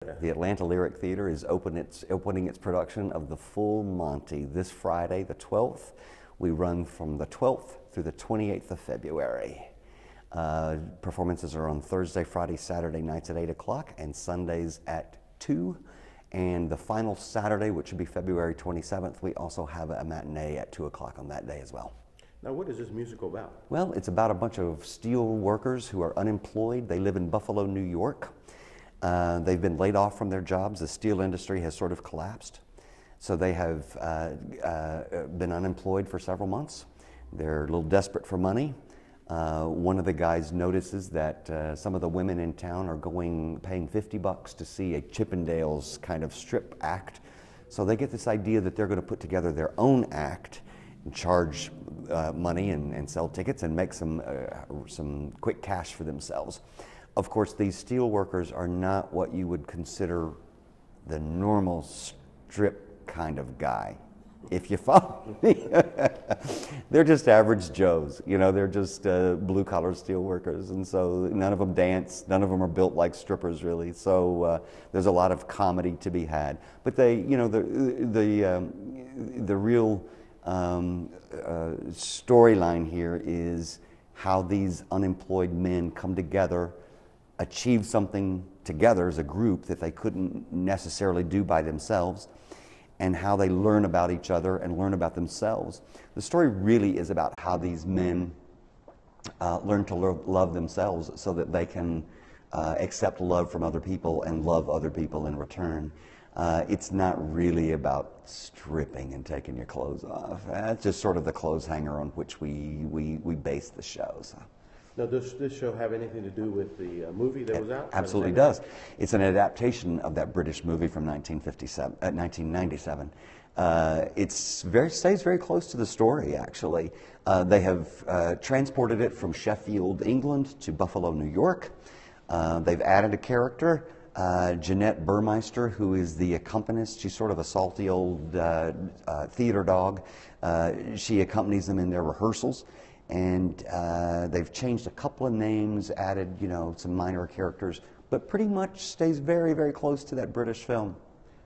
The Atlanta Lyric Theater is opening its production of The Full Monty this Friday, the 12th. We run from the 12th through the 28th of February. Performances are on Thursday, Friday, Saturday nights at 8 o'clock and Sundays at 2. And the final Saturday, which would be February 27th, we also have a matinee at 2 o'clock on that day as well. Now, what is this musical about? Well, it's about a bunch of steel workers who are unemployed. They live in Buffalo, New York. They've been laid off from their jobs. The steel industry has sort of collapsed. So they have been unemployed for several months. They're a little desperate for money. One of the guys notices that some of the women in town are paying $50 to see a Chippendales kind of strip act. So they get this idea that they're going to put together their own act and charge money and sell tickets and make some quick cash for themselves. Of course, these steel workers are not what you would consider the normal strip kind of guy, if you follow me. They're just average Joes, you know, they're just blue-collar steel workers, and so none of them dance, none of them are built like strippers, really, so there's a lot of comedy to be had. But they, you know, the real storyline here is how these unemployed men come together, achieve something together as a group that they couldn't necessarily do by themselves, and how they learn about each other and learn about themselves. The story really is about how these men learn to love themselves so that they can accept love from other people and love other people in return. It's not really about stripping and taking your clothes off. It's just sort of the clothes hanger on which we base the show. So. Now, does this show have anything to do with the movie that was out? It absolutely does. It's an adaptation of that British movie from 1997. It stays very close to the story, actually. They have transported it from Sheffield, England to Buffalo, New York. They've added a character, Jeanette Burmeister, who is the accompanist. She's sort of a salty old theater dog. She accompanies them in their rehearsals. And they've changed a couple of names, added, you know, some minor characters, but pretty much stays very, very close to that British film.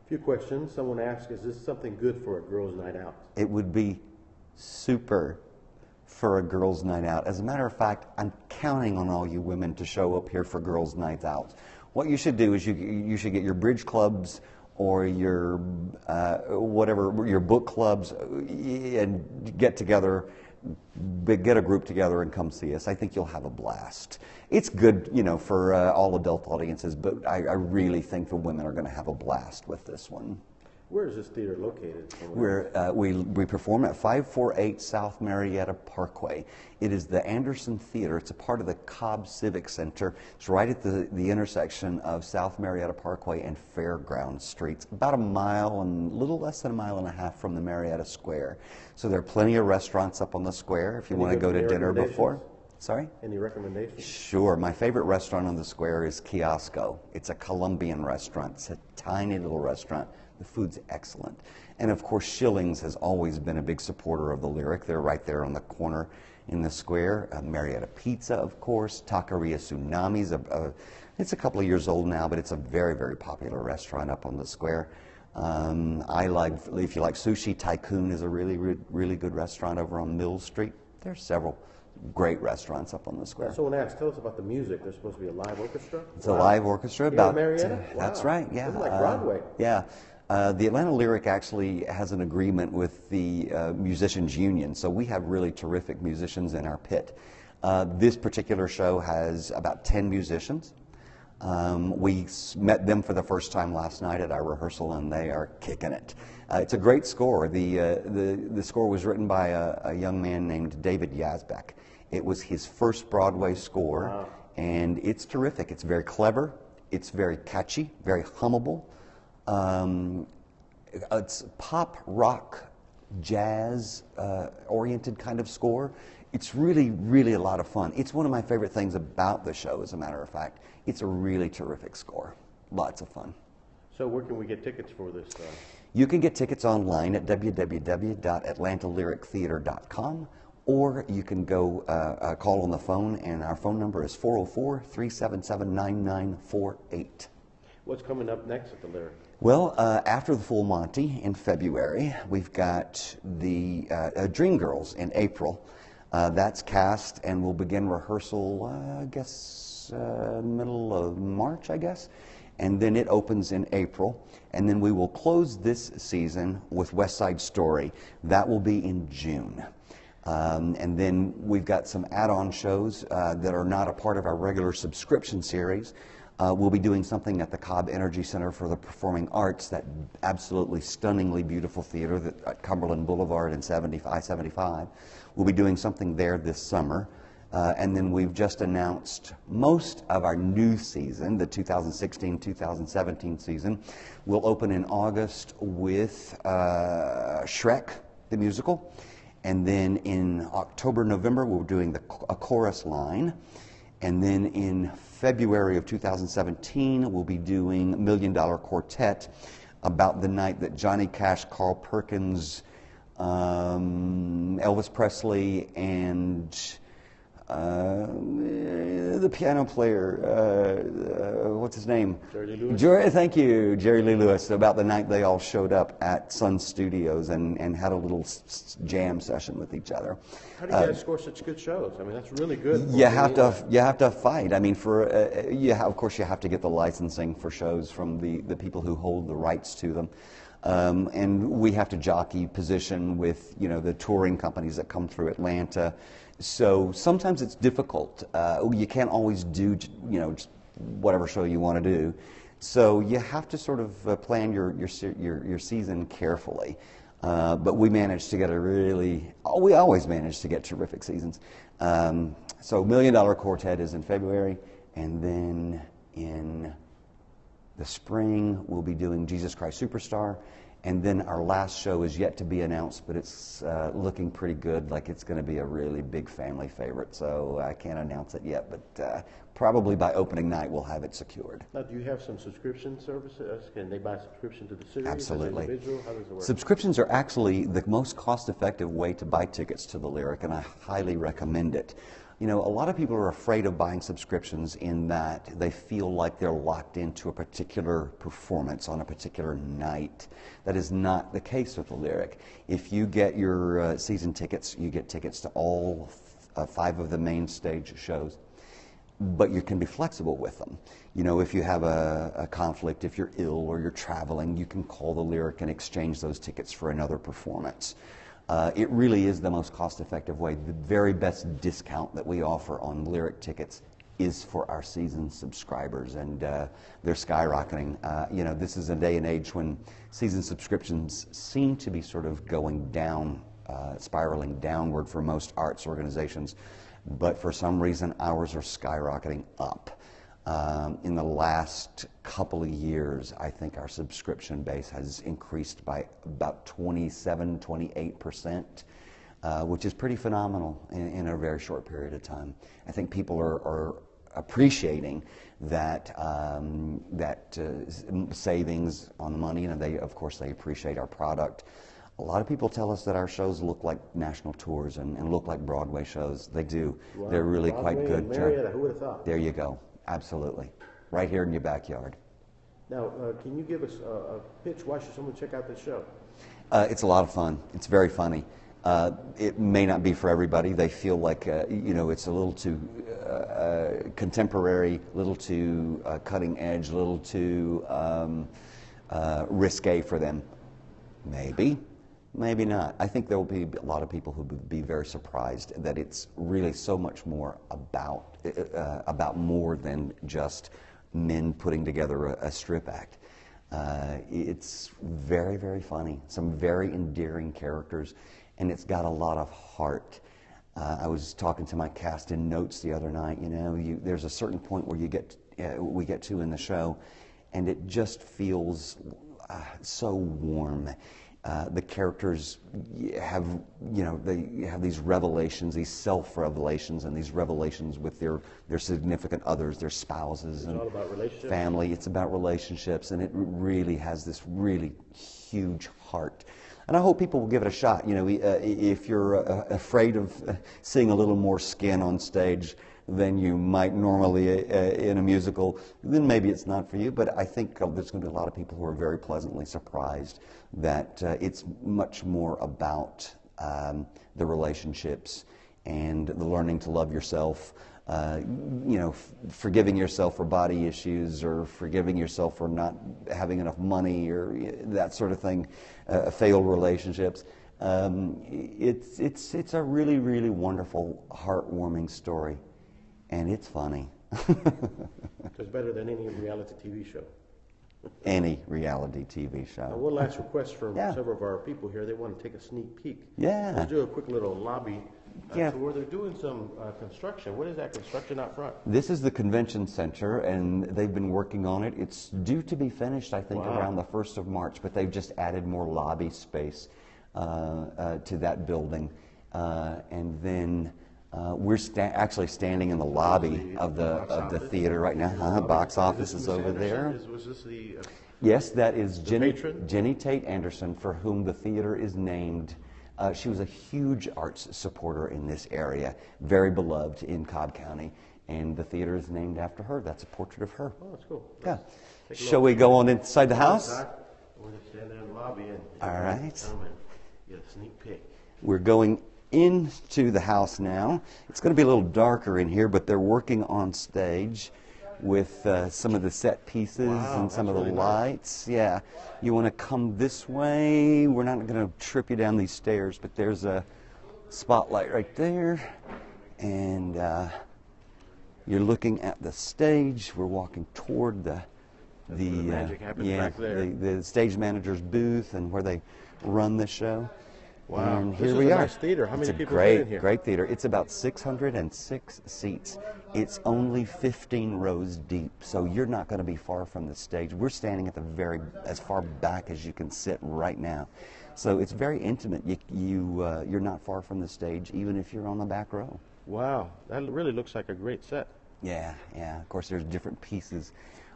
A few questions. Someone asked, is this something good for a girls' night out? It would be super for a girls' night out. As a matter of fact, I'm counting on all you women to show up here for girls' nights out. What you should do is you should get your bridge clubs or your whatever, your book clubs, and get together. Get a group together and come see us. I think you'll have a blast. It's good, you know, for all adult audiences, but I really think the women are going to have a blast with this one. Where is this theater located? We perform at 548 South Marietta Parkway. It is the Anderson Theater. It's a part of the Cobb Civic Center. It's right at the intersection of South Marietta Parkway and Fairground Streets, about a little less than a mile and a half from the Marietta Square. So there are plenty of restaurants up on the square if you want to go to dinner before. Sorry? Any recommendations? Sure. My favorite restaurant on the square is Kiosco. It's a Colombian restaurant. It's a tiny little restaurant. The food's excellent. And of course, Schilling's has always been a big supporter of the Lyric. They're right there on the corner in the square. Marietta Pizza, of course. Taqueria Tsunami's. It's a couple of years old now, but it's a very, very popular restaurant up on the square. If you like sushi, Tycoon is a really, really good restaurant over on Mill Street. There's several great restaurants up on the square. Someone asked, tell us about the music. There's supposed to be a live orchestra? It's a live orchestra. Here in Marietta? Wow. That's right, yeah. It's like Broadway. Yeah. The Atlanta Lyric actually has an agreement with the Musicians Union, so we have really terrific musicians in our pit. This particular show has about 10 musicians. We met them for the first time last night at our rehearsal, and they are kicking it. It's a great score. The score was written by a young man named David Yazbek. It was his first Broadway score, wow. And it's terrific. It's very clever. It's very catchy, very hummable. It's pop, rock, jazz oriented kind of score. It's really, really a lot of fun. It's one of my favorite things about the show, as a matter of fact. It's a really terrific score. Lots of fun. So where can we get tickets for this? You can get tickets online at www.atlantalyrictheater.com, or you can go call on the phone, and our phone number is 404-377-9948. What's coming up next at the Lyric? Well, after the Full Monty in February, we've got the Dreamgirls in April. That's cast, and we'll begin rehearsal, I guess, middle of March, I guess. And then it opens in April. And then we will close this season with West Side Story. That will be in June. And then we've got some add-on shows that are not a part of our regular subscription series. We'll be doing something at the Cobb Energy Center for the Performing Arts, that absolutely stunningly beautiful theater at Cumberland Boulevard and I-75. We'll be doing something there this summer. And then we've just announced most of our new season, the 2016-2017 season, will open in August with Shrek, the musical. And then in October, November, we're doing a chorus line. And then in February of 2017, we'll be doing $1 Million Quartet, about the night that Johnny Cash, Carl Perkins, Elvis Presley, and the piano player, what's his name? Jerry Lee Lewis. Thank you, Jerry Lee Lewis. About the night they all showed up at Sun Studios and had a little jam session with each other. How do you guys score such good shows? I mean, that's really good. You have to fight. I mean, of course, you have to get the licensing for shows from the people who hold the rights to them. And we have to jockey position with, the touring companies that come through Atlanta. So sometimes it's difficult. You can't always do, just whatever show you want to do. So you have to sort of plan your season carefully. But we managed to get we always manage to get terrific seasons. So $1 Million Quartet is in February, and then in the spring we'll be doing Jesus Christ Superstar. And then our last show is yet to be announced, but it's looking pretty good, like it's going to be a really big family favorite. So I can't announce it yet, but probably by opening night we'll have it secured. Now, do you have some subscription services? Can they buy a subscription to the series? Absolutely. As an individual? How does it work? Subscriptions are actually the most cost-effective way to buy tickets to the Lyric, and I highly recommend it. A lot of people are afraid of buying subscriptions in that they feel like they're locked into a particular performance on a particular night. That is not the case with the Lyric. If you get your season tickets, you get tickets to all 5 of the main stage shows, but you can be flexible with them. If you have a conflict, if you're ill or you're traveling, you can call the Lyric and exchange those tickets for another performance. It really is the most cost-effective way. The very best discount that we offer on Lyric tickets is for our season subscribers, and they're skyrocketing. This is a day and age when season subscriptions seem to be sort of going down, spiraling downward for most arts organizations, but for some reason ours are skyrocketing up. In the last couple of years, I think our subscription base has increased by about 27-28%, which is pretty phenomenal in a very short period of time. I think people are appreciating that savings on money, and of course they appreciate our product. A lot of people tell us that our shows look like national tours and look like Broadway shows. They do. Wow. They're really Broadway quite good. And Marietta, who would have thought? There you go. Absolutely. Right here in your backyard. Now, can you give us a pitch? Why should someone check out this show? It's a lot of fun. It's very funny. It may not be for everybody. They feel like, it's a little too contemporary, a little too cutting edge, a little too risque for them. Maybe. Maybe not. I think there will be a lot of people who will be very surprised that it's really so much more about more than just men putting together a strip act. It's very, very funny. Some very endearing characters, and it's got a lot of heart. I was talking to my cast in notes the other night. There's a certain point where we get to in the show, and it just feels so warm. The characters have these revelations, these self-revelations, and these revelations with their significant others, their spouses and family. It's about relationships, and it really has this really huge heart. And I hope people will give it a shot. If you're afraid of seeing a little more skin on stage, than you might normally in a musical, then maybe it's not for you. But I think there's going to be a lot of people who are very pleasantly surprised that it's much more about the relationships and the learning to love yourself. Forgiving yourself for body issues, or forgiving yourself for not having enough money, or that sort of thing, failed relationships. It's a really, really wonderful, heartwarming story, and it's funny. It's better than any reality TV show. Any reality TV show. One last request from several of our people here. They want to take a sneak peek. Yeah. Let's do a quick little lobby tour. They're doing some construction. What is that construction out front? This is the convention center, and they've been working on it. It's due to be finished, I think, around the 1st of March, but they've just added more lobby space to that building. And then we're actually standing in the lobby of the theater right now. Box office is over there. Was this the Yes, that is patron? Jenny Tate Anderson, for whom the theater is named. She was a huge arts supporter in this area, very beloved in Cobb County, and the theater is named after her. That's a portrait of her. Oh, that's cool. Yeah. Shall we go on inside the house? We're going to stand there in the lobby and All right. get a sneak peek. We're going into the house now. It's going to be a little darker in here, but they're working on stage with some of the set pieces and some of the lights. Nice. Yeah. You want to come this way. We're not going to trip you down these stairs, but there's a spotlight right there. And you're looking at the stage. We're walking toward the magic happens back there. The stage manager's booth and where they run the show. Wow. And This here is we a are. nice theater. How many It's a people fit in here? great theater. It's about 606 seats. It's only 15 rows deep, so you're not going to be far from the stage. We're standing at as far back as you can sit right now. So it's very intimate. You're not far from the stage, even if you're on the back row. Wow. That really looks like a great set. Yeah. Of course, there's different pieces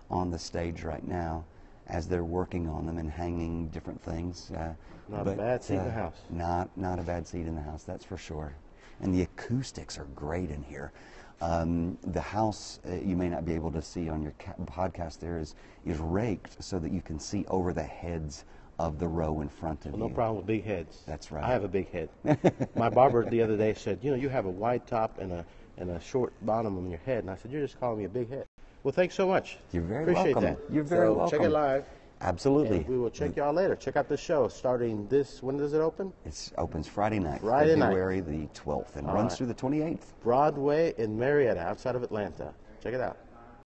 on the stage right now as they're working on them and hanging different things. Not a bad seat in the house. Not a bad seat in the house, that's for sure. And the acoustics are great in here. The house, you may not be able to see on your podcast there, is raked so that you can see over the heads of the row in front of you. No problem with big heads. That's right. I have a big head. My barber the other day said, you have a wide top and a short bottom on your head. And I said, you're just calling me a big head. Well, thanks so much. You're very Appreciate welcome. That. You're very welcome. Check it live. Absolutely. And we will check y'all later. Check out the show starting when does it open? It opens Friday night, Friday night. February the 12th, and runs through the 28th. Broadway in Marietta, outside of Atlanta. Check it out.